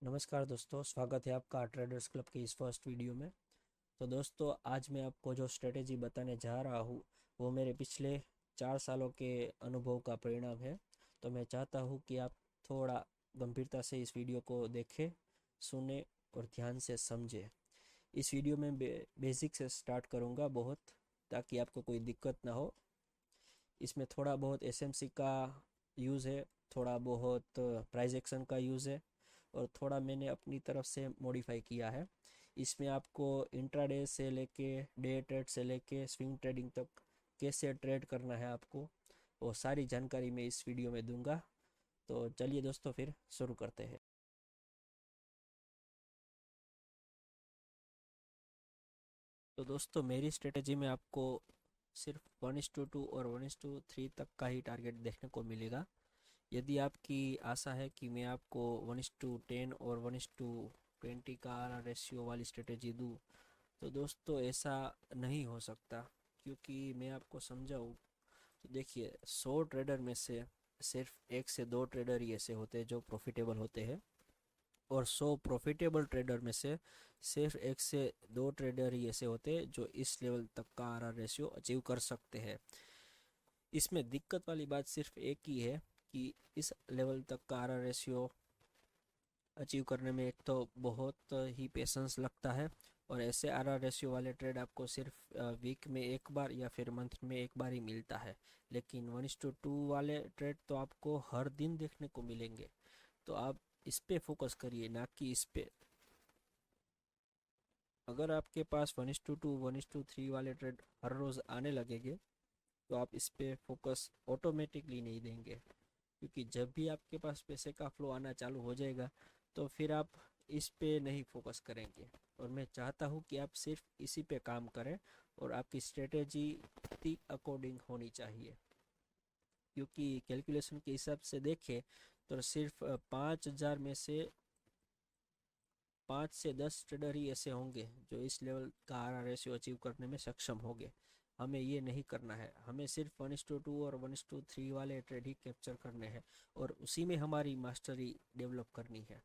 नमस्कार दोस्तों, स्वागत है आपका ट्रेडर्स क्लब के इस फर्स्ट वीडियो में। तो दोस्तों, आज मैं आपको जो स्ट्रेटेजी बताने जा रहा हूँ वो मेरे पिछले 4 सालों के अनुभव का परिणाम है। तो मैं चाहता हूँ कि आप थोड़ा गंभीरता से इस वीडियो को देखें, सुने और ध्यान से समझें। इस वीडियो में बेसिक से स्टार्ट करूँगा बहुत, ताकि आपको कोई दिक्कत ना हो। इसमें थोड़ा बहुत एसएमसी का यूज़ है, थोड़ा बहुत प्राइस एक्शन का यूज़ है और थोड़ा मैंने अपनी तरफ से मॉडिफाई किया है। इसमें आपको इंट्राडे से लेके डे ट्रेड से लेके स्विंग ट्रेडिंग तक कैसे ट्रेड करना है आपको, वो सारी जानकारी मैं इस वीडियो में दूंगा। तो चलिए दोस्तों, फिर शुरू करते हैं। तो दोस्तों, मेरी स्ट्रेटेजी में आपको सिर्फ 1:2 और 1:3 तक का ही टारगेट देखने को मिलेगा। यदि आपकी आशा है कि मैं आपको 1:10 और 1:20 का रेशियो वाली स्ट्रेटेजी दूँ, तो दोस्तों ऐसा नहीं हो सकता। क्योंकि मैं आपको समझाऊँ तो देखिए, 100 ट्रेडर में से सिर्फ 1 से 2 ट्रेडर ही ऐसे होते हैं जो प्रॉफिटेबल होते हैं, और 100 प्रॉफिटेबल ट्रेडर में से सिर्फ 1 से 2 ट्रेडर ही ऐसे होते हैं जो इस लेवल तक का रेशियो अचीव कर सकते हैं। इसमें दिक्कत वाली बात सिर्फ एक ही है कि इस लेवल तक का रेशियो अचीव करने में एक तो बहुत ही पेशेंस लगता है, और ऐसे रेशियो वाले ट्रेड आपको सिर्फ वीक में एक बार या फिर मंथ में एक बार ही मिलता है। लेकिन 1:2 वाले ट्रेड तो आपको हर दिन देखने को मिलेंगे। तो आप इस पे फोकस करिए, ना कि इस पे। अगर आपके पास 1:2 1:3 वाले ट्रेड हर रोज़ आने लगेंगे तो आप इस पे फोकस ऑटोमेटिकली नहीं देंगे। क्योंकि जब भी आपके पास पैसे का फ्लो आना चालू हो जाएगा तो फिर आप इस पे नहीं फोकस करेंगे। और मैं चाहता हूँ कि आप सिर्फ इसी पे काम करें और आपकी स्ट्रेटेजी इसी अकॉर्डिंग होनी चाहिए। क्योंकि कैलकुलेशन के हिसाब से देखें तो सिर्फ 5,000 में से 5 से 10 ट्रेडर ही ऐसे होंगे जो इस लेवल का रेशियो अचीव करने में सक्षम होंगे। हमें ये नहीं करना है, हमें सिर्फ 1:2 और 1:3 वाले ट्रेड ही कैप्चर करने हैं और उसी में हमारी मास्टरी डेवलप करनी है।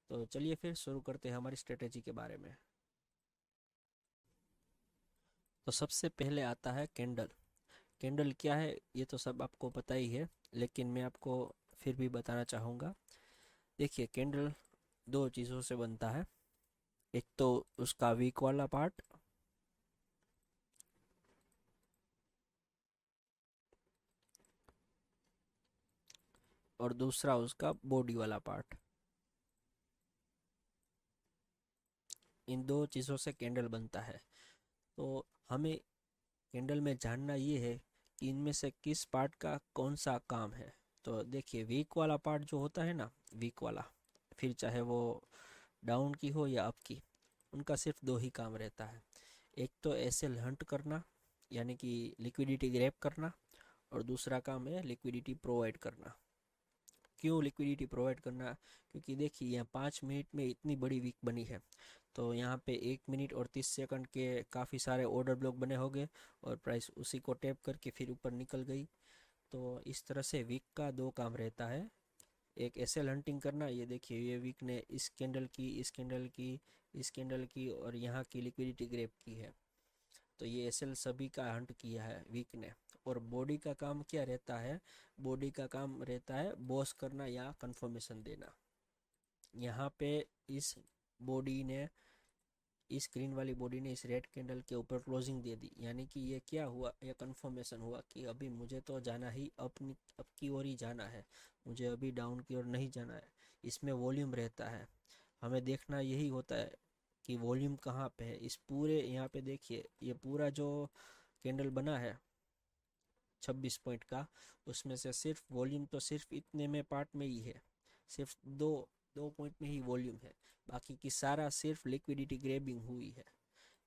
तो चलिए फिर शुरू करते हैं हमारी स्ट्रेटेजी के बारे में। तो सबसे पहले आता है कैंडल। कैंडल क्या है ये तो सब आपको पता ही है, लेकिन मैं आपको फिर भी बताना चाहूँगा। देखिए, कैंडल दो चीज़ों से बनता है। एक तो उसका वीक वाला पार्ट, और दूसरा उसका बॉडी वाला पार्ट। इन दो चीज़ों से कैंडल बनता है। तो हमें कैंडल में जानना ये है कि इनमें से किस पार्ट का कौन सा काम है। तो देखिए, वीक वाला पार्ट जो होता है ना, वीक वाला, फिर चाहे वो डाउन की हो या अप की, उनका सिर्फ दो ही काम रहता है। एक तो एसएल हंट करना, यानी कि लिक्विडिटी ग्रैब करना, और दूसरा काम है लिक्विडिटी प्रोवाइड करना। क्यों लिक्विडिटी प्रोवाइड करना? क्योंकि देखिए, यहाँ 5 मिनट में इतनी बड़ी वीक बनी है, तो यहाँ पे 1 मिनट और 30 सेकंड के काफ़ी सारे ऑर्डर ब्लॉक बने होंगे और प्राइस उसी को टैप करके फिर ऊपर निकल गई। तो इस तरह से वीक का दो काम रहता है। एक एसएल हंटिंग करना, ये देखिए ये वीक ने इस कैंडल की, इस कैंडल की, इस कैंडल की और यहाँ की लिक्विडिटी ग्रैब की है। तो ये एसएल सभी का हंट किया है वीक ने। और बॉडी का काम क्या रहता है? बॉडी का काम रहता है बॉस करना या कंफर्मेशन देना। यहाँ पे इस बॉडी ने, इस ग्रीन वाली बॉडी ने इस रेड कैंडल के ऊपर क्लोजिंग दे दी, यानी कि ये क्या हुआ, ये कंफर्मेशन हुआ कि अभी मुझे तो जाना ही अप की ओर ही जाना है, मुझे अभी डाउन की ओर नहीं जाना है। इसमें वॉल्यूम रहता है, हमें देखना यही होता है कि वॉल्यूम कहाँ पे है। इस पूरे यहाँ पे देखिए, ये पूरा जो कैंडल बना है 26 पॉइंट का, उसमें से सिर्फ वॉल्यूम तो सिर्फ इतने में पार्ट में ही है। सिर्फ दो दो पॉइंट में ही वॉल्यूम है, बाकी की सारा सिर्फ लिक्विडिटी ग्रेबिंग हुई है।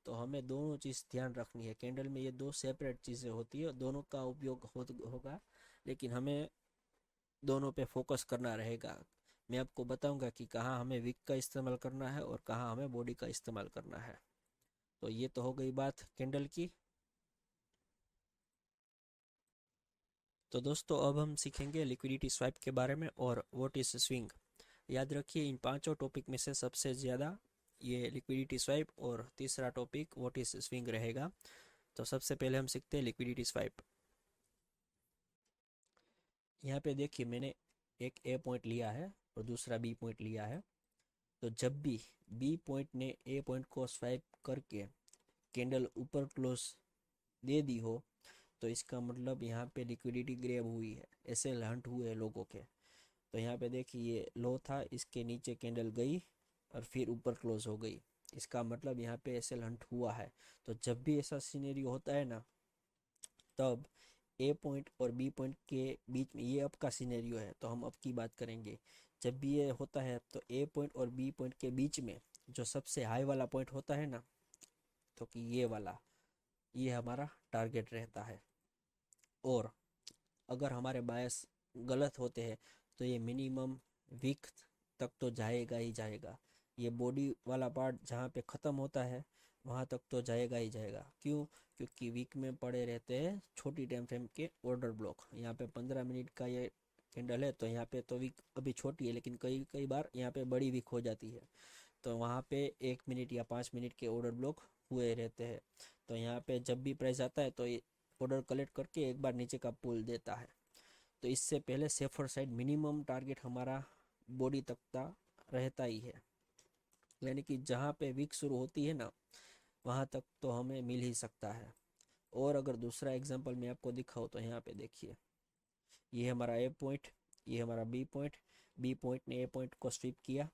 तो हमें दोनों चीज़ ध्यान रखनी है। कैंडल में ये दो सेपरेट चीज़ें होती है, दोनों का उपयोग होगा, लेकिन हमें दोनों पे फोकस करना रहेगा। मैं आपको बताऊंगा कि कहाँ हमें विक का इस्तेमाल करना है और कहाँ हमें बॉडी का इस्तेमाल करना है। तो ये तो हो गई बात कैंडल की। तो दोस्तों, अब हम सीखेंगे लिक्विडिटी स्वाइप के बारे में और व्हाट इज स्विंग। याद रखिए इन पांचों टॉपिक में से सबसे ज़्यादा ये लिक्विडिटी स्वाइप और तीसरा टॉपिक व्हाट इज स्विंग रहेगा। तो सबसे पहले हम सीखते हैं लिक्विडिटी स्वाइप। यहाँ पे देखिए मैंने एक ए पॉइंट लिया है और दूसरा बी पॉइंट लिया है। तो जब भी बी पॉइंट ने ए पॉइंट को स्वाइप करके कैंडल ऊपर क्लोज दे दी हो तो इसका मतलब यहाँ पे लिक्विडिटी ग्रैब हुई है, ऐसे हंट हुए लोगों के। तो यहाँ पे देखिए ये लो था, इसके नीचे कैंडल गई और फिर ऊपर क्लोज हो गई, इसका मतलब यहाँ पे एसएल हंट हुआ है। तो जब भी ऐसा सीनेरियो होता है ना, तब ए पॉइंट और बी पॉइंट के बीच में, ये अप का सीनेरियो है तो हम अप की बात करेंगे। जब भी ये होता है तो ए पॉइंट और बी पॉइंट के बीच में जो सबसे हाई वाला पॉइंट होता है ना, तो कि ये वाला, ये हमारा टारगेट रहता है। और अगर हमारे बायस गलत होते हैं तो ये मिनिमम वीक तक तो जाएगा ही जाएगा। ये बॉडी वाला पार्ट जहाँ पे ख़त्म होता है वहाँ तक तो जाएगा ही जाएगा। क्यों? क्योंकि वीक में पड़े रहते हैं छोटी टाइम फ्रेम के ऑर्डर ब्लॉक। यहाँ पे 15 मिनट का ये कैंडल है तो यहाँ पे तो वीक अभी छोटी है, लेकिन कई कई बार यहाँ पे बड़ी वीक हो जाती है। तो वहाँ पे 1 मिनट या 5 मिनट के ऑर्डर ब्लॉक हुए रहते हैं। तो यहाँ पे जब भी प्राइस आता है तो ये ऑर्डर कलेक्ट करके एक बार नीचे का पुल देता है। तो इससे पहले सेफर साइड मिनिमम टारगेट हमारा बॉडी तक का रहता ही है, यानी कि जहाँ पे वीक शुरू होती है ना वहाँ तक तो हमें मिल ही सकता है। और अगर दूसरा एग्जांपल मैं आपको दिखाऊँ तो यहाँ पे देखिए, ये हमारा ए पॉइंट, ये हमारा बी पॉइंट। बी पॉइंट ने ए पॉइंट को स्वीप किया,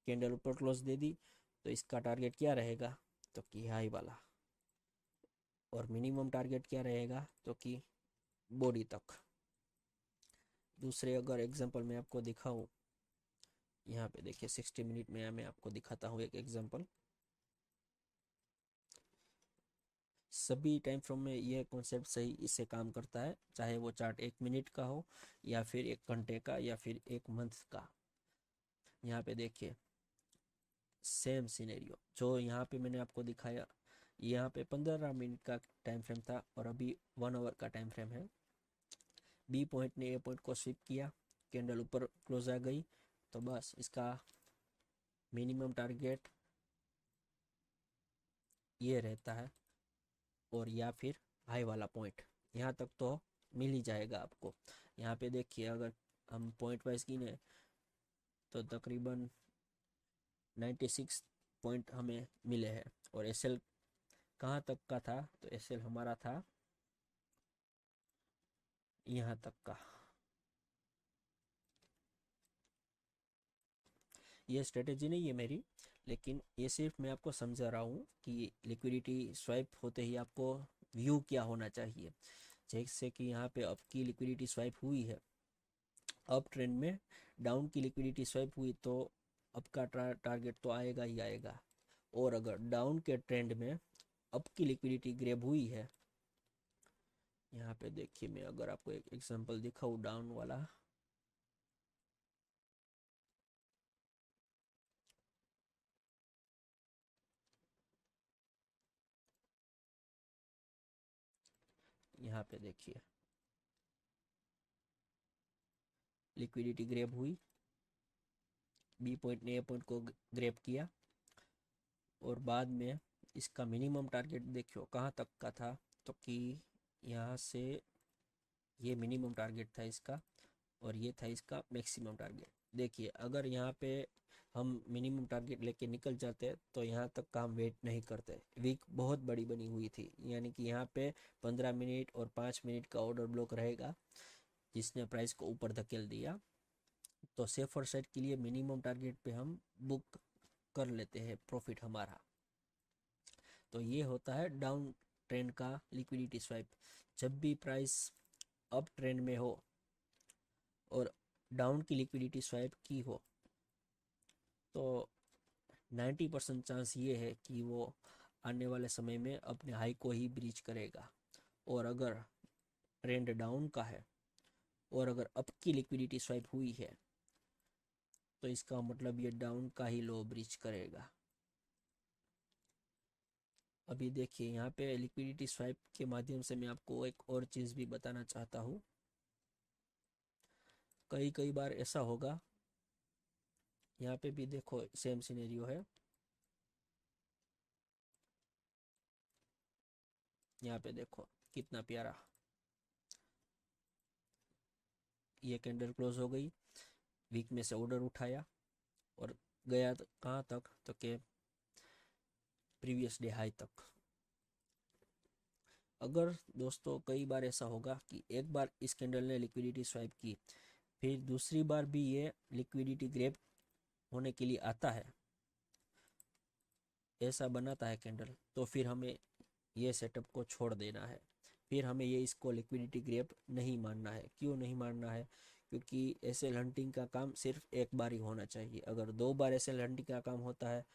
कैंडल ऊपर क्लोज दे दी, तो इसका टारगेट क्या रहेगा? तो कि हाई वाला। और मिनिमम टारगेट क्या रहेगा? तो कि बॉडी तक। दूसरे अगर एग्जांपल मैं आपको दिखाऊं, यहाँ पे देखिए 60 मिनट में मैं आपको दिखाता हूँ एक एग्जांपल। सभी टाइम फ्रेम में ये कॉन्सेप्ट सही इससे काम करता है, चाहे वो चार्ट 1 मिनट का हो या फिर 1 घंटे का या फिर 1 मंथ का। यहाँ पे देखिए सेम सिनेरियो जो यहाँ पे मैंने आपको दिखाया, यहाँ पे 15 मिनट का टाइम फ्रेम था और अभी 1 आवर का टाइम फ्रेम है। बी पॉइंट ने ए पॉइंट को स्वीप किया, कैंडल ऊपर क्लोज आ गई, तो बस इसका मिनिमम टारगेट ये रहता है, और या फिर हाई वाला पॉइंट यहाँ तक तो मिल ही जाएगा आपको। यहाँ पे देखिए अगर हम पॉइंट वाइज गिने तो तकरीबन 96 पॉइंट हमें मिले हैं। और एसएल कहाँ तक का था? तो एसएल हमारा था यहाँ तक का। ये स्ट्रेटेजी नहीं है मेरी, लेकिन ये सिर्फ मैं आपको समझा रहा हूँ कि लिक्विडिटी स्वाइप होते ही आपको व्यू क्या होना चाहिए। जैसे कि यहाँ पे अप की लिक्विडिटी स्वाइप हुई है, अप ट्रेंड में डाउन की लिक्विडिटी स्वाइप हुई तो अप का टारगेट तो आएगा ही आएगा। और अगर डाउन के ट्रेंड में अप की लिक्विडिटी ग्रैब हुई है, यहाँ पे देखिए मैं अगर आपको एक एग्जांपल दिखाऊँ डाउन वाला, यहाँ पे देखिए लिक्विडिटी ग्रैब हुई, बी पॉइंट ने ए पॉइंट को ग्रैब किया, और बाद में इसका मिनिमम टारगेट देखियो कहाँ तक का था? तो कि यहाँ से ये मिनिमम टारगेट था इसका, और ये था इसका मैक्सिमम टारगेट। देखिए अगर यहाँ पे हम मिनिमम टारगेट लेके निकल जाते तो यहाँ तक का हम वेट नहीं करते। वीक बहुत बड़ी बनी हुई थी, यानी कि यहाँ पे 15 मिनट और 5 मिनट का ऑर्डर ब्लॉक रहेगा जिसने प्राइस को ऊपर धकेल दिया। तो सेफर साइड के लिए मिनिमम टारगेट पे हम बुक कर लेते हैं प्रॉफिट हमारा। तो ये होता है डाउन ट्रेंड का लिक्विडिटी स्वाइप। जब भी प्राइस अप ट्रेंड में हो और डाउन की लिक्विडिटी स्वाइप की हो तो 90% चांस ये है कि वो आने वाले समय में अपने हाई को ही ब्रीच करेगा। और अगर ट्रेंड डाउन का है और अगर अप की लिक्विडिटी स्वाइप हुई है तो इसका मतलब ये डाउन का ही लो ब्रीच करेगा। अभी देखिए यहाँ पे लिक्विडिटी स्वाइप के माध्यम से मैं आपको एक और चीज़ भी बताना चाहता हूँ। कई कई बार ऐसा होगा यहाँ पे भी देखो सेम सिनेरियो है। यहाँ पे देखो कितना प्यारा, ये कैंडल क्लोज हो गई, वीक में से ऑर्डर उठाया और गया कहाँ तक, तो के प्रीवियस डे हाई तक। अगर दोस्तों कई बार ऐसा होगा कि एक बार इस कैंडल ने लिक्विडिटी स्वाइप की, फिर दूसरी बार भी ये लिक्विडिटी ग्रैब होने के लिए आता है, ऐसा बनाता है कैंडल, तो फिर हमें ये सेटअप को छोड़ देना है। फिर हमें ये इसको लिक्विडिटी ग्रैब नहीं मानना है। क्यों नहीं मानना है? क्योंकि एसएल हंटिंग का काम सिर्फ एक बार ही होना चाहिए। अगर 2 बार एसएल हंटिंग का काम होता है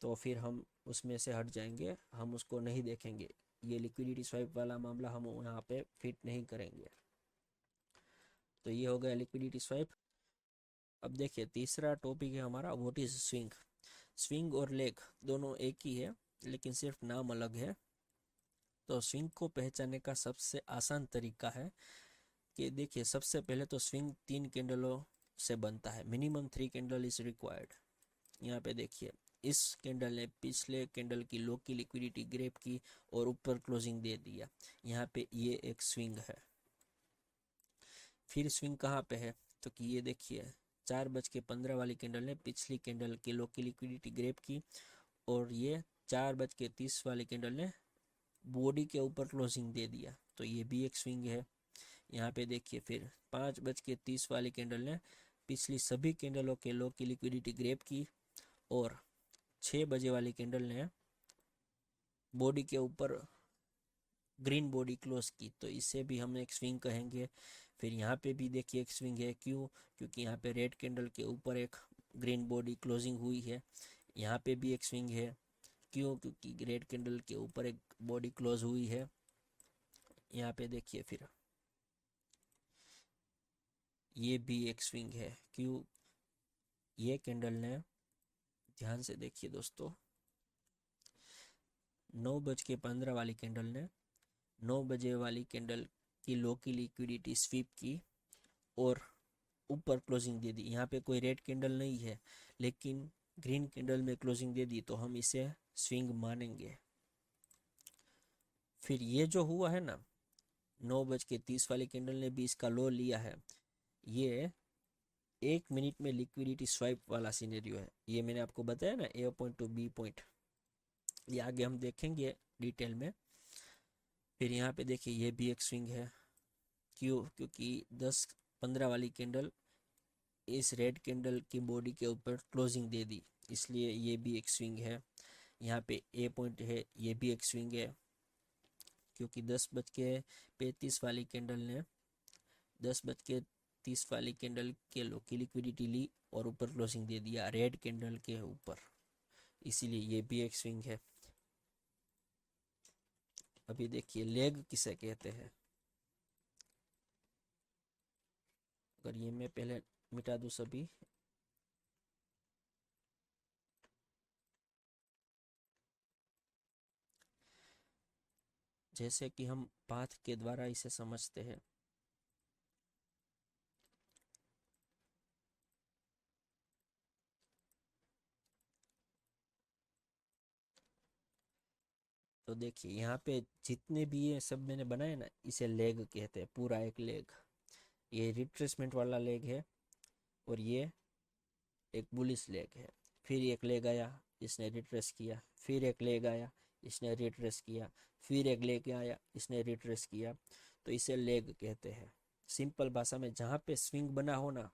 तो फिर हम उसमें से हट जाएंगे, हम उसको नहीं देखेंगे। ये लिक्विडिटी स्वाइप वाला मामला हम यहाँ पे फिट नहीं करेंगे। तो ये हो गया लिक्विडिटी स्वाइप। अब देखिए तीसरा टॉपिक है हमारा, व्हाट इज स्विंग। स्विंग और लेग दोनों एक ही है, लेकिन सिर्फ नाम अलग है। तो स्विंग को पहचानने का सबसे आसान तरीका है कि देखिए सबसे पहले तो स्विंग 3 कैंडलों से बनता है। Minimum 3 candle is required. यहाँ पे देखिए इस कैंडल ने पिछले कैंडल की लो की लिक्विडिटी ग्रैब की और ऊपर क्लोजिंग दे दिया। यहाँ पे ये एक स्विंग है। फिर स्विंग कहाँ पे है, तो कि ये देखिए 4:15 वाली कैंडल ने पिछली कैंडल की लो की लिक्विडिटी ग्रैब की और ये 4:30 वाली कैंडल ने बॉडी के ऊपर क्लोजिंग दे दिया, तो ये भी एक स्विंग है। यहाँ पे देखिए फिर 5:30 वाली कैंडल ने पिछली सभी कैंडलों के लो की लिक्विडिटी ग्रैब की और 6 बजे वाली कैंडल ने बॉडी के ऊपर ग्रीन बॉडी क्लोज की, तो इसे भी हम एक स्विंग कहेंगे। फिर यहाँ पे भी देखिए एक स्विंग है। क्यों? क्योंकि यहाँ पे रेड कैंडल के ऊपर एक ग्रीन बॉडी क्लोजिंग हुई है। यहाँ पे भी एक स्विंग है। क्यों? क्योंकि रेड कैंडल के ऊपर एक बॉडी क्लोज हुई है। यहाँ पे देखिए फिर ये भी एक स्विंग है। क्यों? ये कैंडल ने, ध्यान से देखिए दोस्तों, 9:15 वाली कैंडल ने 9 बजे वाली कैंडल की लो की लिक्विडिटी स्वीप की और ऊपर क्लोजिंग दे दी। यहाँ पे कोई रेड कैंडल नहीं है, लेकिन ग्रीन कैंडल में क्लोजिंग दे दी, तो हम इसे स्विंग मानेंगे। फिर ये जो हुआ है ना, 9:30 वाली कैंडल ने भी इसका लो लिया है। ये 1 मिनट में लिक्विडिटी स्वाइप वाला सिनेरियो है। ये मैंने आपको बताया ना, ए पॉइंट टू बी पॉइंट, ये आगे हम देखेंगे डिटेल में। फिर यहाँ पे देखिए ये भी एक स्विंग है। क्यों? क्योंकि 10:15 वाली कैंडल इस रेड कैंडल की बॉडी के ऊपर क्लोजिंग दे दी, इसलिए ये भी एक स्विंग है। यहाँ पे ए पॉइंट है, ये भी एक स्विंग है। क्योंकि 10:35 वाली कैंडल ने 10:30 वाली कैंडल के लो की लिक्विडिटी ली और ऊपर क्लोजिंग दे दिया रेड कैंडल के ऊपर, इसीलिए ये भी एक स्विंग है। अभी देखिए लेग किसे कहते हैं। अगर ये मैं पहले मिटा दूं सभी, जैसे कि हम पाथ के द्वारा इसे समझते हैं। तो देखिए यहाँ पे जितने भी ये सब मैंने बनाए ना, इसे लेग कहते हैं, पूरा एक लेग। ये रिट्रेसमेंट वाला लेग है और ये एक बुलिश लेग है। फिर एक लेग आया, इसने रिट्रेस किया, फिर एक लेग आया, इसने रिट्रेस किया, फिर एक लेग आया, इसने रिट्रेस किया, तो इसे लेग कहते हैं। सिंपल भाषा में जहाँ पे स्विंग बना हो ना,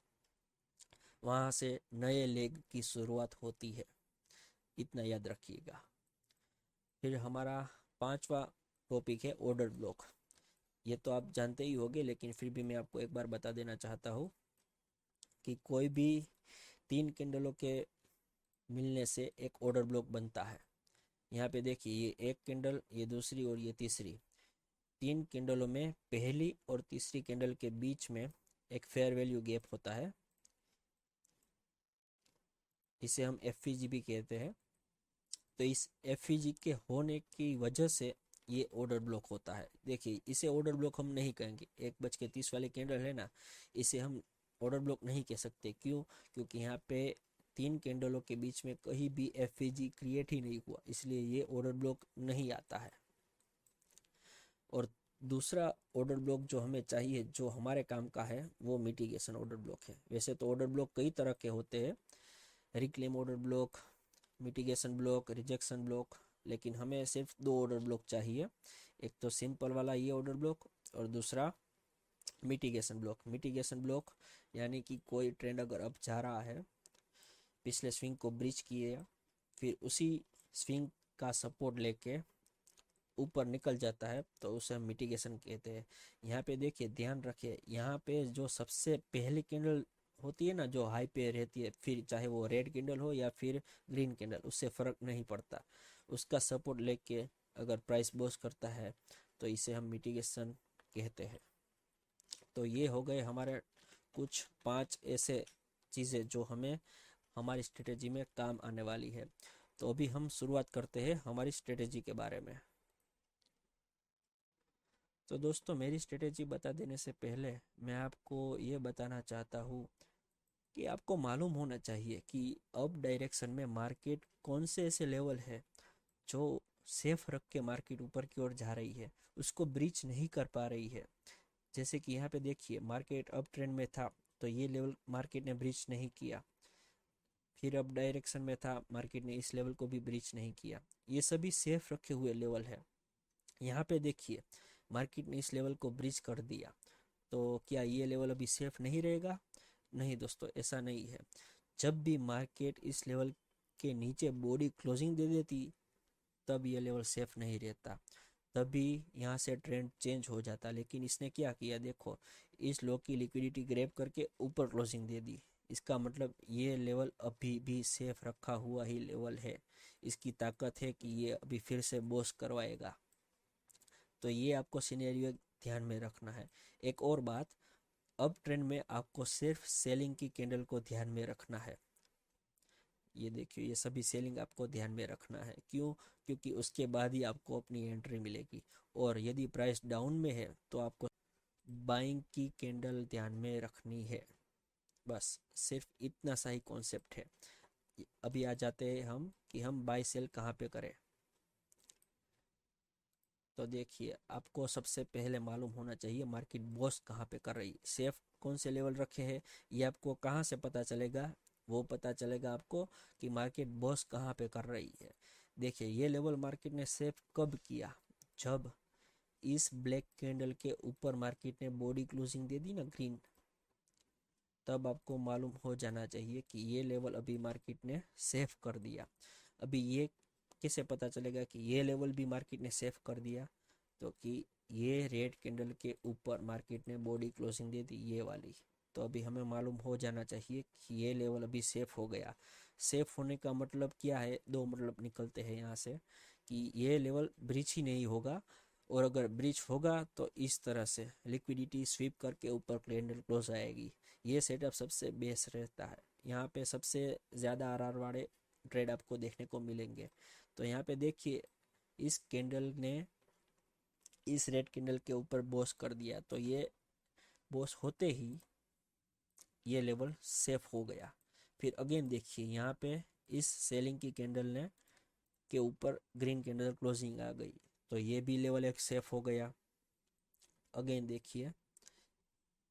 वहाँ से नए लेग की शुरुआत होती है, इतना याद रखिएगा। फिर हमारा 5वां टॉपिक है ऑर्डर ब्लॉक। ये तो आप जानते ही होंगे, लेकिन फिर भी मैं आपको एक बार बता देना चाहता हूँ कि कोई भी 3 कैंडलों के मिलने से एक ऑर्डर ब्लॉक बनता है। यहाँ पे देखिए ये एक कैंडल, ये दूसरी और ये तीसरी, 3 कैंडलों में पहली और तीसरी कैंडल के बीच में एक फेयर वैल्यू गैप होता है, इसे हम एफ भी कहते हैं। तो इस एफ के होने की वजह से ये ऑर्डर ब्लॉक होता है। देखिए इसे ऑर्डर ब्लॉक हम नहीं कहेंगे, 1:30 वाली कैंडल है ना, इसे हम ऑर्डर ब्लॉक नहीं कह सकते। क्यों? क्योंकि यहाँ पे तीन कैंडलों के बीच में कहीं भी एफवीजी क्रिएट ही नहीं हुआ, इसलिए ये ऑर्डर ब्लॉक नहीं आता है। और दूसरा ऑर्डर ब्लॉक जो हमें चाहिए, जो हमारे काम का है, वो मिटिगेशन ऑर्डर ब्लॉक है। वैसे तो ऑर्डर ब्लॉक कई तरह के होते हैं, reclaim order block, mitigation block, rejection block, लेकिन हमें सिर्फ दो ऑर्डर ब्लॉक चाहिए। एक तो सिंपल वाला ये ऑर्डर ब्लॉक और दूसरा मिटिगेशन ब्लॉक। मिटिगेशन ब्लॉक यानी कि कोई ट्रेंड अगर अब जा रहा है, पिछले स्विंग को ब्रिज किए, फिर उसी स्विंग का सपोर्ट लेके ऊपर निकल जाता है, तो उसे हम मिटिगेशन कहते हैं। यहाँ पे देखिए, ध्यान रखिए, यहाँ पे जो सबसे पहली कैंडल होती है ना, जो हाई पे रहती है, फिर चाहे वो रेड कैंडल हो या फिर ग्रीन कैंडल, उससे फर्क नहीं पड़ता, उसका सपोर्ट लेके अगर प्राइस बॉस करता है तो इसे हम मिटिगेशन कहते हैं। तो ये हो गए हमारे कुछ 5 ऐसे चीज़ें जो हमें हमारी स्ट्रेटेजी में काम आने वाली है। तो अभी हम शुरुआत करते हैं हमारी स्ट्रेटेजी के बारे में। तो दोस्तों, मेरी स्ट्रेटेजी बता देने से पहले मैं आपको ये बताना चाहता हूँ कि आपको मालूम होना चाहिए कि अप डायरेक्शन में मार्केट कौन से ऐसे लेवल है जो सेफ रख के मार्केट ऊपर की ओर जा रही है, उसको ब्रीच नहीं कर पा रही है। जैसे कि यहाँ पे देखिए, मार्केट अप ट्रेंड में था तो ये लेवल मार्केट ने ब्रीच नहीं किया, फिर अप डायरेक्शन में था, मार्केट ने इस लेवल को भी ब्रीच नहीं किया। ये सभी सेफ रखे हुए लेवल है। यहाँ पे देखिए, मार्केट ने इस लेवल को ब्रीच कर दिया, तो क्या ये लेवल अभी सेफ नहीं रहेगा? नहीं दोस्तों, ऐसा नहीं है। जब भी मार्केट इस लेवल के नीचे बॉडी क्लोजिंग दे देती, तब ये लेवल सेफ नहीं रहता, तभी यहाँ से ट्रेंड चेंज हो जाता। लेकिन इसने क्या किया, देखो, इस लो की लिक्विडिटी ग्रैब करके ऊपर क्लोजिंग दे दी। इसका मतलब ये लेवल अभी भी सेफ रखा हुआ ही लेवल है। इसकी ताकत है कि ये अभी फिर से बॉस करवाएगा। तो ये आपको सिनेरियो ध्यान में रखना है। एक और बात, अब ट्रेंड में आपको सिर्फ सेलिंग की कैंडल को ध्यान में रखना है। ये देखिए, ये सभी सेलिंग आपको ध्यान में रखना है। क्यों? क्योंकि उसके बाद ही आपको अपनी एंट्री मिलेगी। और यदि प्राइस डाउन में है तो आपको बाइंग की कैंडल ध्यान में रखनी है। बस सिर्फ इतना सा ही कॉन्सेप्ट है। अभी आ जाते हैं हम कि हम बाय सेल कहाँ पे करें। तो देखिए, आपको सबसे पहले मालूम होना चाहिए मार्केट बॉस कहाँ पे कर रही है, सेफ कौन से लेवल रखे हैं। ये आपको कहाँ से पता चलेगा? वो पता चलेगा आपको कि मार्केट बॉस कहाँ पे कर रही है। देखिए, ये लेवल मार्केट ने सेफ कब किया? जब इस ब्लैक कैंडल के ऊपर मार्केट ने बॉडी क्लोजिंग दे दी ना, ग्रीन, तब आपको मालूम हो जाना चाहिए कि ये लेवल अभी मार्केट ने सेफ कर दिया। अभी ये कैसे पता चलेगा कि ये लेवल भी मार्केट ने सेफ कर दिया? तो कि ये रेड कैंडल के ऊपर मार्केट ने बॉडी क्लोजिंग दे दी, ये वाली। तो अभी हमें मालूम हो जाना चाहिए कि ये लेवल अभी सेफ हो गया। सेफ होने का मतलब क्या है? दो मतलब निकलते हैं यहाँ से, कि ये लेवल ब्रीच ही नहीं होगा, और अगर ब्रीच होगा तो इस तरह से लिक्विडिटी स्वीप करके ऊपर कैंडल क्लोज आएगी। ये सेटअप सबसे बेस्ट रहता है। यहाँ पे सबसे ज़्यादा आरआर वाले ट्रेड आपको देखने को मिलेंगे। तो यहाँ पे देखिए, इस कैंडल ने इस रेड कैंडल के ऊपर बॉस कर दिया, तो ये बॉस होते ही ये लेवल सेफ हो गया। फिर अगेन देखिए, यहाँ पे इस सेलिंग की कैंडल ने के ऊपर ग्रीन कैंडल क्लोजिंग आ गई, तो ये भी लेवल एक सेफ हो गया। अगेन देखिए,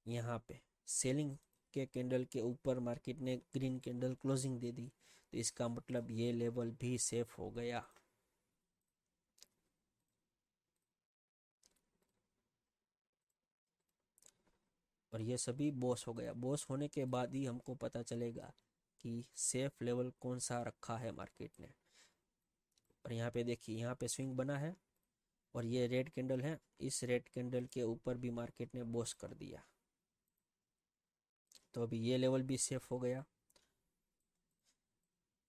यहाँ पे सेलिंग के कैंडल के ऊपर मार्केट ने ग्रीन कैंडल क्लोजिंग दे दी, तो इसका मतलब ये लेवल भी सेफ हो गया। और ये सभी बॉस हो गया। बॉस होने के बाद ही हमको पता चलेगा कि सेफ लेवल कौन सा रखा है मार्केट ने। और यहाँ पे देखिए, यहाँ पे स्विंग बना है और ये रेड कैंडल है, इस रेड कैंडल के ऊपर भी मार्केट ने बॉस कर दिया, तो अभी ये लेवल भी सेफ हो गया।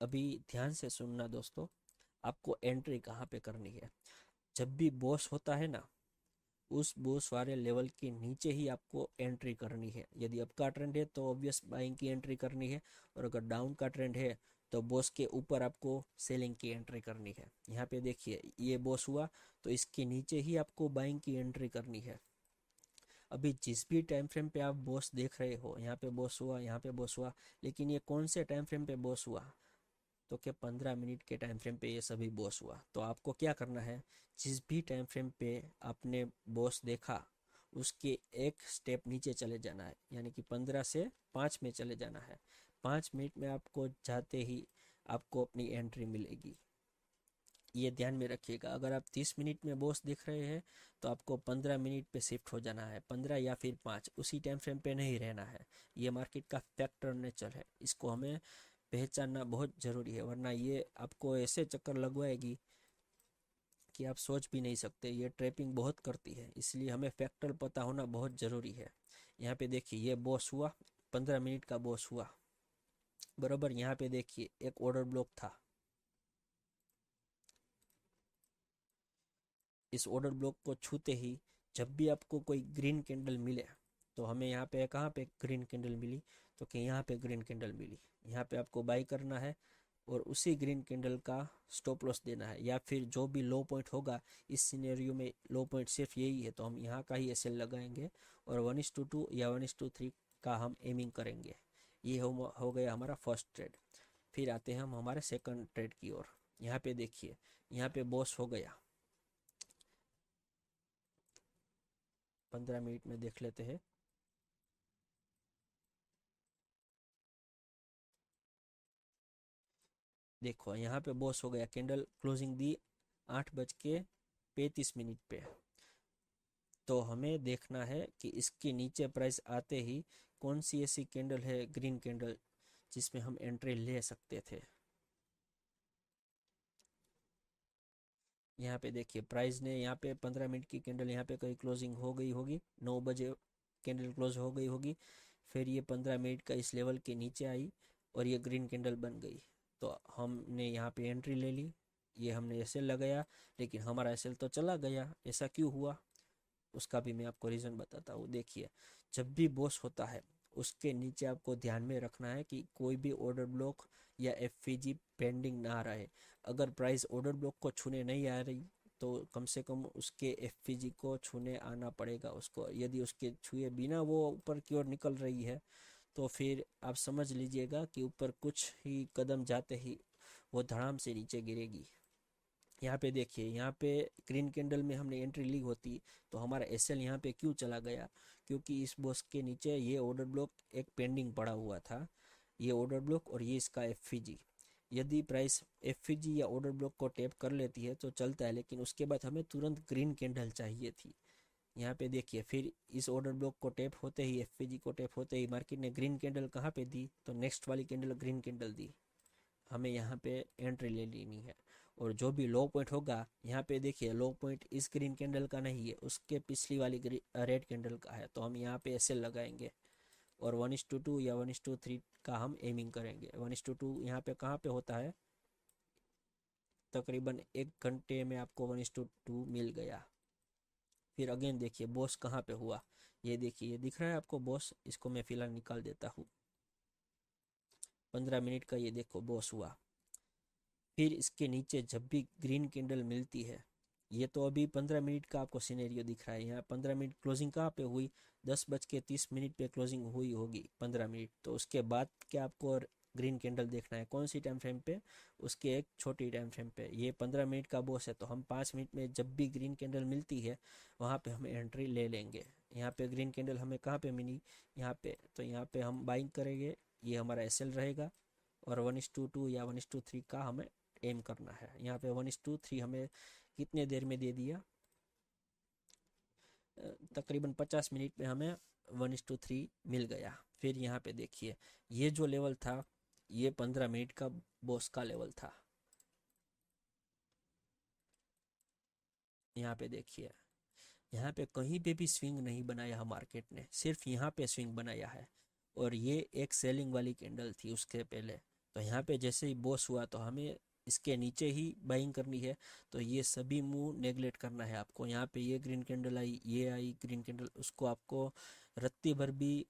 अभी ध्यान से सुनना दोस्तों, आपको एंट्री कहाँ पे करनी है। जब भी बॉस होता है ना, उस बॉस वाले लेवल के नीचे ही आपको एंट्री करनी है। यदि अप का ट्रेंड है तो ऑब्वियस बाइंग की एंट्री करनी है, और अगर डाउन का ट्रेंड है तो बॉस के ऊपर आपको सेलिंग की एंट्री करनी है। यहाँ पे देखिए, ये बॉस हुआ तो इसके नीचे ही आपको बाइंग की एंट्री करनी है। अभी जिस भी टाइम फ्रेम पे आप बॉस देख रहे हो, यहाँ पे बॉस हुआ, यहाँ पे बॉस हुआ, लेकिन ये कौन से टाइम फ्रेम पे बॉस हुआ? तो क्या 15 मिनट के टाइम फ्रेम पे ये सभी बॉस हुआ। तो आपको क्या करना है, जिस भी टाइम फ्रेम पे आपने बॉस देखा उसके एक स्टेप नीचे चले जाना है, यानी कि 15 से 5 में चले जाना है। 5 मिनट में आपको जाते ही आपको अपनी एंट्री मिलेगी। ये ध्यान में रखिएगा, अगर आप 30 मिनट में बॉस देख रहे हैं तो आपको 15 मिनट पे शिफ्ट हो जाना है, 15 या फिर 5, उसी टाइम फ्रेम पे नहीं रहना है। ये मार्केट का फैक्टर नेचर है, इसको हमें पहचानना बहुत ज़रूरी है, वरना ये आपको ऐसे चक्कर लगवाएगी कि आप सोच भी नहीं सकते। ये ट्रैपिंग बहुत करती है, इसलिए हमें फैक्टर पता होना बहुत ज़रूरी है। यहाँ पे देखिए ये बॉस हुआ, 15 मिनट का बॉस हुआ, बराबर। यहाँ पे देखिए एक ऑर्डर ब्लॉक था, इस ऑर्डर ब्लॉक को छूते ही जब भी आपको कोई ग्रीन कैंडल मिले, तो हमें यहाँ पे कहाँ पे ग्रीन कैंडल मिली, तो कि यहाँ पे ग्रीन कैंडल मिली, यहाँ पे आपको बाई करना है और उसी ग्रीन कैंडल का स्टॉप लॉस देना है, या फिर जो भी लो पॉइंट होगा। इस सिनेरियो में लो पॉइंट सिर्फ यही है, तो हम यहाँ का ही एसएल लगाएंगे और 1:2 या 1:3 का हम एमिंग करेंगे। ये हो गया हमारा फर्स्ट ट्रेड। फिर आते हैं हम हमारे सेकंड ट्रेड की ओर। यहाँ पे देखिए, यहाँ पे बॉस हो गया, 15 मिनट में देख लेते हैं। देखो यहाँ पे बॉस हो गया, कैंडल क्लोजिंग दी 8:35 पे। तो हमें देखना है कि इसके नीचे प्राइस आते ही कौन सी ऐसी कैंडल है, ग्रीन कैंडल, जिसमें हम एंट्री ले सकते थे। यहाँ पे देखिए प्राइस ने यहाँ पे 15 मिनट की कैंडल यहाँ पे कहीं क्लोजिंग हो गई होगी, 9 बजे कैंडल क्लोज हो गई होगी। फिर ये 15 मिनट का इस लेवल के नीचे आई और ये ग्रीन कैंडल बन गई, तो हमने यहाँ पे एंट्री ले ली। ये हमने एसएल लगाया, लेकिन हमारा एसएल तो चला गया। ऐसा क्यों हुआ, उसका भी मैं आपको रीज़न बताता हूँ। देखिए जब भी बॉस होता है उसके नीचे आपको ध्यान में रखना है कि कोई भी ऑर्डर ब्लॉक या एफवीजी पेंडिंग ना रहे। अगर प्राइस ऑर्डर ब्लॉक को छूने नहीं आ रही तो कम से कम उसके एफवीजी को छूने आना पड़ेगा उसको। यदि उसके छुए बिना वो ऊपर की ओर निकल रही है तो फिर आप समझ लीजिएगा कि ऊपर कुछ ही कदम जाते ही वो धड़ाम से नीचे गिरेगी। यहाँ पे देखिए, यहाँ पे ग्रीन कैंडल में हमने एंट्री ली होती तो हमारा एसएल यहाँ पे क्यों चला गया, क्योंकि इस बॉक्स के नीचे ये ऑर्डर ब्लॉक एक पेंडिंग पड़ा हुआ था, ये ऑर्डर ब्लॉक और ये इसका एफवीजी। यदि प्राइस एफवीजी या ऑर्डर ब्लॉक को टैप कर लेती है तो चलता है, लेकिन उसके बाद हमें तुरंत ग्रीन कैंडल चाहिए थी। यहाँ पे देखिए फिर इस ऑर्डर ब्लॉक को टैप होते ही, एफवीजी को टैप होते ही मार्केट ने ग्रीन कैंडल कहाँ पे दी, तो नेक्स्ट वाली कैंडल ग्रीन कैंडल दी। हमें यहाँ पे एंट्री ले लेनी है और जो भी लो पॉइंट होगा, यहाँ पे देखिए लो पॉइंट इस ग्रीन कैंडल का नहीं है, उसके पिछली वाली रेड कैंडल का है, तो हम यहाँ पे ऐसे लगाएंगे और 1:2 या 1:3 का हम एमिंग करेंगे। 1:2 यहाँ पे कहाँ पे होता है, तकरीबन 1 घंटे में आपको 1:2 मिल गया। फिर अगेन देखिए बॉस कहाँ पे हुआ, ये देखिए, ये दिख रहा है आपको बॉस, इसको मैं फिलहाल निकाल देता हूँ। 15 मिनट का ये देखो बॉस हुआ। फिर इसके नीचे जब भी ग्रीन कैंडल मिलती है, ये तो अभी 15 मिनट का आपको सिनेरियो दिख रहा है। यहाँ 15 मिनट क्लोजिंग कहाँ पे हुई, 10:30 पे क्लोजिंग हुई होगी 15 मिनट। तो उसके बाद क्या आपको ग्रीन कैंडल देखना है, कौन सी टाइम फ्रेम पे, उसके एक छोटी टाइम फ्रेम पे। ये 15 मिनट का बॉस है, तो हम 5 मिनट में जब भी ग्रीन कैंडल मिलती है वहाँ पे हम एंट्री ले लेंगे। यहाँ पे ग्रीन कैंडल हमें कहाँ पे मिली, यहाँ पे, तो यहाँ पे हम बाइंग करेंगे। ये हमारा एसएल रहेगा और 1:2 या 1:3 का हमें एम करना है। यहाँ पे 1:3 हमें कितने देर में दे दिया, तकरीबन 50 मिनट में हमें 1:3 मिल गया। फिर यहाँ पे देखिए ये जो लेवल था, ये 15 मिनट का बॉस का लेवल था। यहाँ पे देखिए, यहाँ पे कहीं पे भी स्विंग नहीं बनाया है मार्केट ने, सिर्फ यहाँ पे स्विंग बनाया है। और ये एक सेलिंग वाली कैंडल थी उसके पहले, तो यहाँ पे जैसे ही बॉस हुआ तो हमें इसके नीचे ही बाइंग करनी है। तो ये सभी मूव नेगलेक्ट करना है आपको। यहाँ पे ये ग्रीन कैंडल आई, ये आई ग्रीन कैंडल, उसको आपको रत्ती भर भी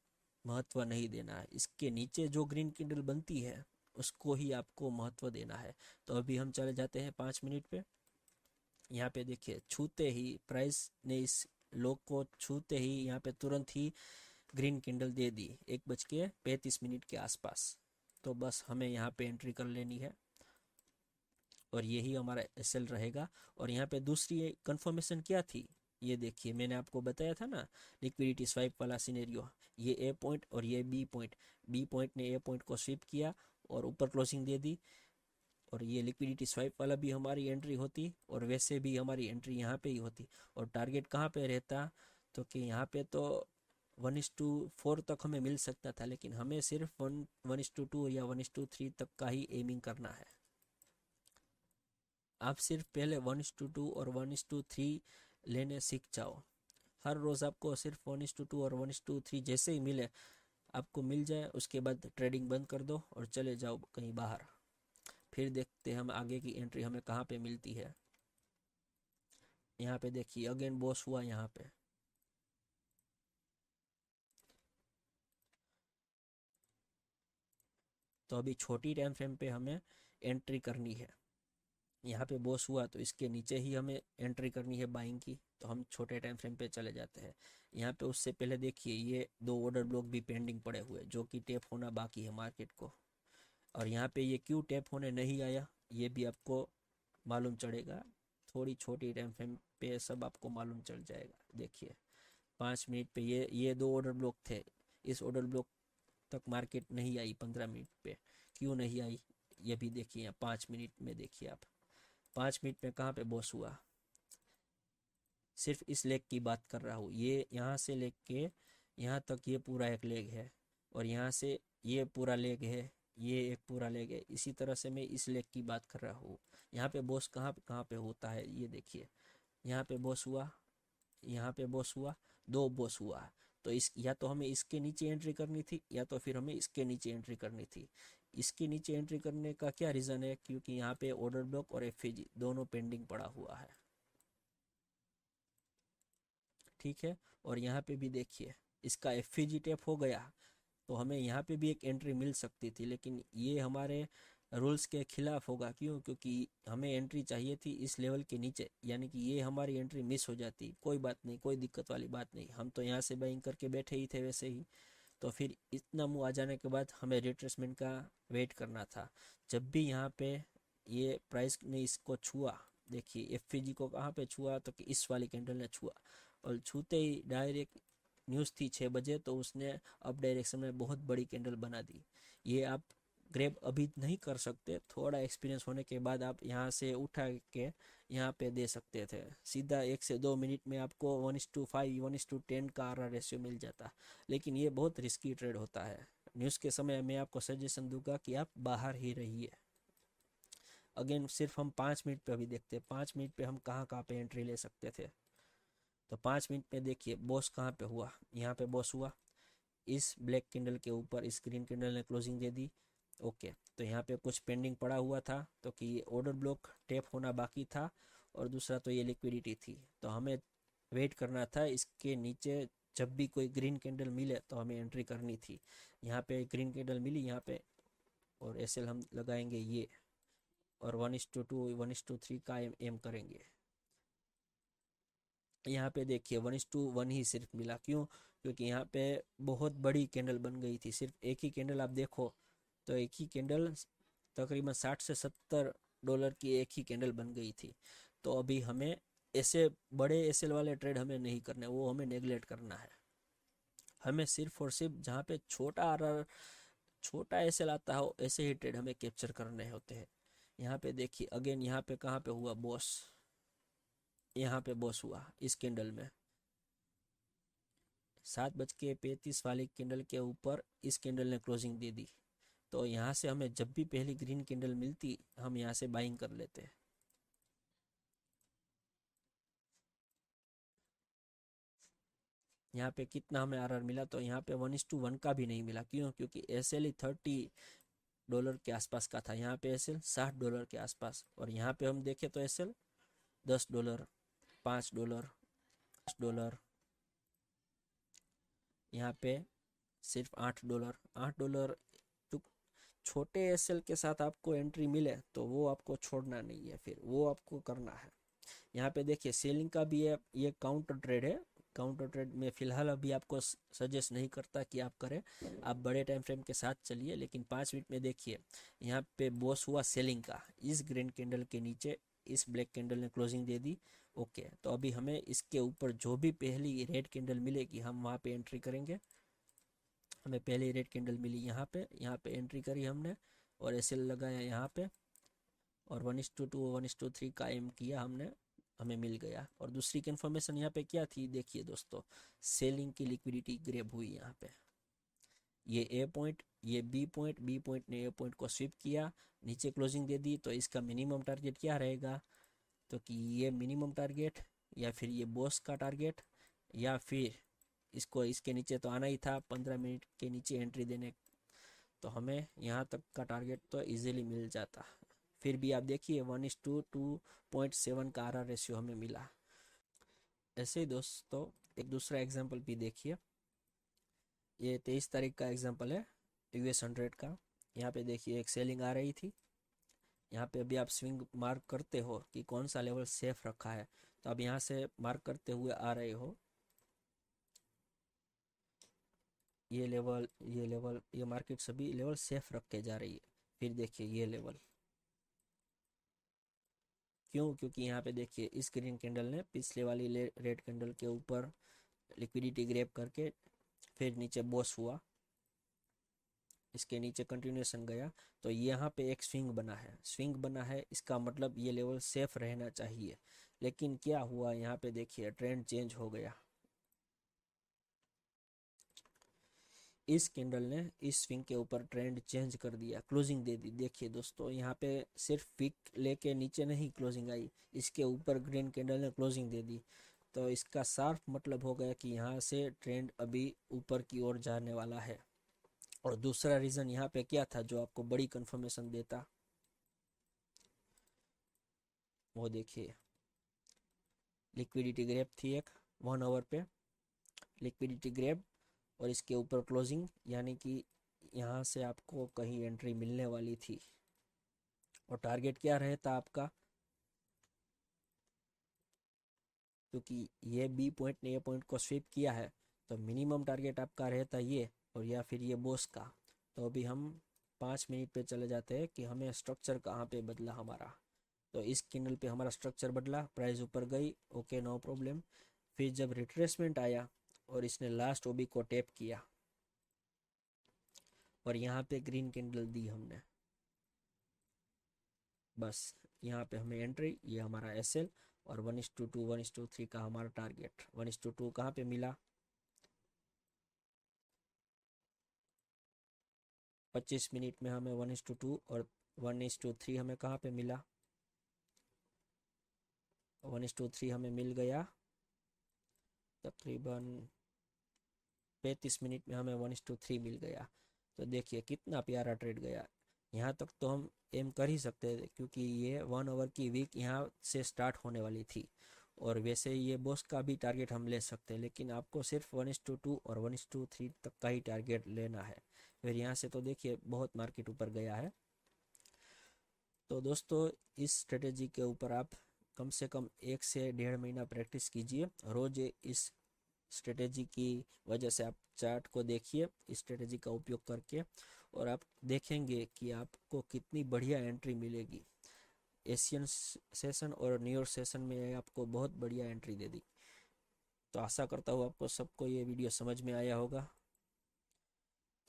महत्व नहीं देना है। इसके नीचे जो ग्रीन कैंडल बनती है उसको ही आपको महत्व देना है। तो अभी हम चले जाते हैं 5 मिनट पे। यहाँ पे देखिए छूते ही प्राइस ने इस लो को छूते ही यहाँ पे तुरंत ही ग्रीन कैंडल दे दी 1:35 के आसपास। तो बस हमें यहाँ पे एंट्री कर लेनी है और यही हमारा एसएल रहेगा। और यहाँ पे दूसरी कंफर्मेशन क्या थी, ये देखिए मैंने आपको बताया था ना, लिक्विडिटी स्वाइप वाला सिनेरियो, ये ए पॉइंट और ये बी पॉइंट ने ए पॉइंट को स्विप किया और ऊपर क्लोजिंग दे दी, और ये लिक्विडिटी स्वाइप वाला भी हमारी एंट्री होती और वैसे भी हमारी एंट्री यहाँ पे ही होती। और टारगेट कहाँ पे रहता, तो कि यहाँ पे तो 1:4 तक हमें मिल सकता था, लेकिन हमें सिर्फ 1:2 या 1:3 तक का ही एमिंग करना है। आप सिर्फ पहले 1:2 और 1:3 लेने सीख जाओ। हर रोज़ आपको सिर्फ 1:2 और 1:3 जैसे ही मिले, आपको मिल जाए, उसके बाद ट्रेडिंग बंद कर दो और चले जाओ कहीं बाहर। फिर देखते हैं हम आगे की एंट्री हमें कहाँ पे मिलती है। यहाँ पे देखिए अगेन बॉस हुआ यहाँ पे। तो अभी छोटी टाइम फ्रेम पे हमें एंट्री करनी है। यहाँ पे बॉस हुआ तो इसके नीचे ही हमें एंट्री करनी है बाइंग की, तो हम छोटे टाइम फ्रेम पे चले जाते हैं। यहाँ पे उससे पहले देखिए ये 2 ऑर्डर ब्लॉक भी पेंडिंग पड़े हुए जो कि टैप होना बाकी है मार्केट को। और यहाँ पे ये क्यों टैप होने नहीं आया ये भी आपको मालूम चलेगा, थोड़ी छोटी टाइम फ्रेम पे सब आपको मालूम चल जाएगा। देखिए 5 मिनट पे ये 2 ऑर्डर ब्लॉक थे, इस ऑर्डर ब्लॉक तक मार्केट नहीं आई 15 मिनट पे, क्यों नहीं आई ये भी देखिए। यहाँ 5 मिनट में देखिए आप, 5 मिनट में कहाँ पे बॉस हुआ। सिर्फ इस लेग की बात कर रहा हूँ, ये यहाँ से लेके यहाँ तक ये पूरा एक लेग है, और यहाँ से ये पूरा लेग है, ये एक पूरा लेग है। इसी तरह से मैं इस लेग की बात कर रहा हूँ। यहाँ पे बॉस कहाँ पे होता है ये देखिए, यहाँ पे बॉस हुआ, यहाँ पे बॉस हुआ, 2 बॉस हुआ। तो इस या तो हमें इसके नीचे एंट्री करनी थी या तो फिर हमें इसके नीचे एंट्री करनी थी। इसके नीचे एंट्री करने का क्या रीज़न है, क्योंकि यहाँ पे ऑर्डर ब्लॉक और एफएजी दोनों पेंडिंग पड़ा हुआ है। ठीक है, और यहाँ पे भी देखिए इसका एफएजी टैप हो गया तो हमें यहाँ पे भी एक एंट्री मिल सकती थी, लेकिन ये हमारे रूल्स के खिलाफ होगा। क्यों, क्योंकि हमें एंट्री चाहिए थी इस लेवल के नीचे, यानी कि ये हमारी एंट्री मिस हो जाती। कोई बात नहीं, कोई दिक्कत वाली बात नहीं, हम तो यहाँ से बाइंग करके बैठे ही थे वैसे ही। तो फिर इतना मुँह आ जाने के बाद हमें रिट्रेसमेंट का वेट करना था। जब भी यहाँ पे ये प्राइस ने इसको छुआ, देखिए एफपीजी को कहाँ पे छुआ, तो कि इस वाली कैंडल ने छुआ, और छूते ही डायरेक्ट न्यूज़ थी 6 बजे तो उसने अप डायरेक्शन में बहुत बड़ी कैंडल बना दी। ये आप ग्रैब अभी नहीं कर सकते, थोड़ा एक्सपीरियंस होने के बाद आप यहाँ से उठा के यहाँ पे दे सकते थे सीधा। 1 से 2 मिनट में आपको 1:5 1:10 का आर रेशियो मिल जाता, लेकिन ये बहुत रिस्की ट्रेड होता है। न्यूज़ के समय मैं आपको सजेशन दूंगा कि आप बाहर ही रहिए। अगेन सिर्फ हम 5 मिनट पे अभी देखते हैं, 5 मिनट पे हम कहाँ कहाँ पे एंट्री ले सकते थे। तो 5 मिनट में देखिए बॉस कहाँ पे हुआ, यहाँ पे बॉस हुआ इस ब्लैक कैंडल के ऊपर, इस ग्रीन कैंडल ने क्लोजिंग दे दी। ओके, तो यहाँ पे कुछ पेंडिंग पड़ा हुआ था, तो कि ये ऑर्डर ब्लॉक टैप होना बाकी था, और दूसरा तो ये लिक्विडिटी थी। तो हमें वेट करना था इसके नीचे, जब भी कोई ग्रीन कैंडल मिले तो हमें एंट्री करनी थी। यहाँ पे ग्रीन कैंडल मिली यहाँ पे, और एसएल हम लगाएंगे ये, और 1:2 1:3 का एम करेंगे। यहाँ पे देखिए 1:1 ही सिर्फ मिला, क्यों, क्योंकि यहाँ पे बहुत बड़ी कैंडल बन गई थी। सिर्फ एक ही कैंडल आप देखो तो एक ही कैंडल तकरीबन 60 से 70 डॉलर की एक ही कैंडल बन गई थी। तो अभी हमें ऐसे बड़े एसएल वाले ट्रेड हमें नहीं करने, वो हमें नेगलेक्ट करना है। हमें सिर्फ और सिर्फ जहाँ पे छोटा आर छोटा एसएल आता हो ऐसे ही ट्रेड हमें कैप्चर करने होते हैं। यहाँ पे देखिए अगेन यहाँ पे कहाँ पे हुआ बॉस, यहाँ पे बॉस हुआ इस कैंडल में 7:35 वाली कैंडल के ऊपर इस कैंडल ने क्लोजिंग दे दी। तो यहाँ से हमें जब भी पहली ग्रीन कैंडल मिलती हम यहाँ से बाइंग कर लेते। यहाँ पे कितना हमें आरआर मिला, तो यहाँ पे 1:1 का भी नहीं मिला। क्यों, क्योंकि एसएल ही $30 के आसपास का था, यहाँ पे एसएल $60 के आसपास। और यहाँ पे हम देखें तो एसएल $10 $5 $10, यहाँ पे सिर्फ $8 तो छोटे एसएल के साथ आपको एंट्री मिले तो वो आपको छोड़ना नहीं है, फिर वो आपको करना है। यहाँ पे देखिए सेलिंग का भी है, ये काउंटर ट्रेड है, काउंटर ट्रेड में फ़िलहाल अभी आपको सजेस्ट नहीं करता कि आप करें, आप बड़े टाइम फ्रेम के साथ चलिए। लेकिन 5 मिनट में देखिए यहाँ पे बॉस हुआ सेलिंग का, इस ग्रीन कैंडल के नीचे इस ब्लैक कैंडल ने क्लोजिंग दे दी। ओके, तो अभी हमें इसके ऊपर जो भी पहली रेड कैंडल मिलेगी हम वहाँ पे एंट्री करेंगे। हमें पहली रेड कैंडल मिली यहाँ पे एंट्री करी हमने और एसएल लगाया यहाँ पे, और 1:2 1:3 का एम किया हमने, हमें मिल गया। और दूसरी कंफर्मेशन यहाँ पे क्या थी, देखिए दोस्तों, सेलिंग की लिक्विडिटी ग्रैब हुई यहाँ पे। ये ए पॉइंट, ये बी पॉइंट, बी पॉइंट ने ए पॉइंट को स्विप किया, नीचे क्लोजिंग दे दी। तो इसका मिनिमम टारगेट क्या रहेगा, तो कि ये मिनिमम टारगेट या फिर ये बॉस का टारगेट, या फिर इसको इसके नीचे तो आना ही था 15 मिनट के नीचे एंट्री देने। तो हमें यहाँ तक का टारगेट तो इजीली मिल जाता। फिर भी आप देखिए 1:2.7 का आर रेशियो हमें मिला। ऐसे ही दोस्तों एक दूसरा एग्जांपल भी देखिए, ये 23 तारीख का एग्जांपल है US 100 का। यहाँ पे देखिए एक सेलिंग आ रही थी, यहाँ पे अभी आप स्विंग मार्क करते हो कि कौन सा लेवल सेफ रखा है। तो अब यहाँ से मार्क करते हुए आ रहे हो, ये लेवल, ये लेवल, ये मार्केट सभी लेवल सेफ रख के जा रही है। फिर देखिए ये लेवल, क्यों, क्योंकि यहाँ पे देखिए इस ग्रीन कैंडल ने पिछले वाली रेड कैंडल के ऊपर लिक्विडिटी ग्रैब करके फिर नीचे बॉस हुआ, इसके नीचे कंटिन्यूएशन गया। तो यहाँ पे एक स्विंग बना है, स्विंग बना है, इसका मतलब ये लेवल सेफ रहना चाहिए। लेकिन क्या हुआ, यहाँ पे देखिए ट्रेंड चेंज हो गया, इस कैंडल ने इस स्विंग के ऊपर ट्रेंड चेंज कर दिया, क्लोजिंग दे दी। देखिए दोस्तों यहाँ पे सिर्फ पिक लेके नीचे नहीं क्लोजिंग आई, इसके ऊपर ग्रीन कैंडल ने क्लोजिंग दे दी। तो इसका साफ मतलब हो गया कि यहाँ से ट्रेंड अभी ऊपर की ओर जाने वाला है। और दूसरा रीज़न यहाँ पे क्या था जो आपको बड़ी कंफर्मेशन देता, वो देखिए लिक्विडिटी ग्रैब थी एक 1 आवर पे, लिक्विडिटी ग्रैब और इसके ऊपर क्लोजिंग, यानी कि यहाँ से आपको कहीं एंट्री मिलने वाली थी। और टारगेट क्या रहता आपका, क्योंकि ये बी पॉइंट ने ए पॉइंट को स्वीप किया है, तो मिनिमम टारगेट आपका रहता ये और या फिर ये बॉस का। तो अभी हम 5 मिनट पे चले जाते हैं कि हमें स्ट्रक्चर कहाँ पे बदला हमारा। तो इस कैंडल पे हमारा स्ट्रक्चर बदला, प्राइस ऊपर गई, ओके नो प्रॉब्लम। फिर जब रिट्रेसमेंट आया और इसने लास्ट ओबी को टैप किया और यहाँ पे ग्रीन कैंडल दी हमने, बस यहाँ पे हमें एंट्री, ये हमारा एसएल और 1:2 1:3 का हमारा टारगेट। 1:2 कहाँ पे मिला, 25 मिनट में हमें 1:2 और 1:3 हमें कहाँ पे मिला, 1:3 हमें मिल गया तकरीबन 35 मिनट में हमें 1:3 मिल गया। तो देखिए कितना प्यारा ट्रेड गया। यहाँ तक तो हम एम कर ही सकते थे क्योंकि ये 1 आवर की वीक यहाँ से स्टार्ट होने वाली थी। और वैसे ये बॉस का भी टारगेट हम ले सकते हैं, लेकिन आपको सिर्फ 1:2 और 1:3 तक का ही टारगेट लेना है। फिर यहाँ से तो देखिए बहुत मार्केट ऊपर गया है। तो दोस्तों इस स्ट्रेटेजी के ऊपर आप कम से कम 1 से 1.5 महीना प्रैक्टिस कीजिए रोज। इस स्ट्रेटेजी की वजह से आप चार्ट को देखिए इस स्ट्रेटेजी का उपयोग करके, और आप देखेंगे कि आपको कितनी बढ़िया एंट्री मिलेगी। एशियन सेशन और न्यूयॉर्क सेशन में आपको बहुत बढ़िया एंट्री दे दी। तो आशा करता हूँ आपको सबको ये वीडियो समझ में आया होगा।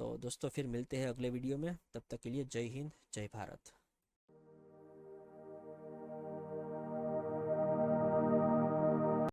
तो दोस्तों फिर मिलते हैं अगले वीडियो में, तब तक के लिए जय हिंद, जय भारत।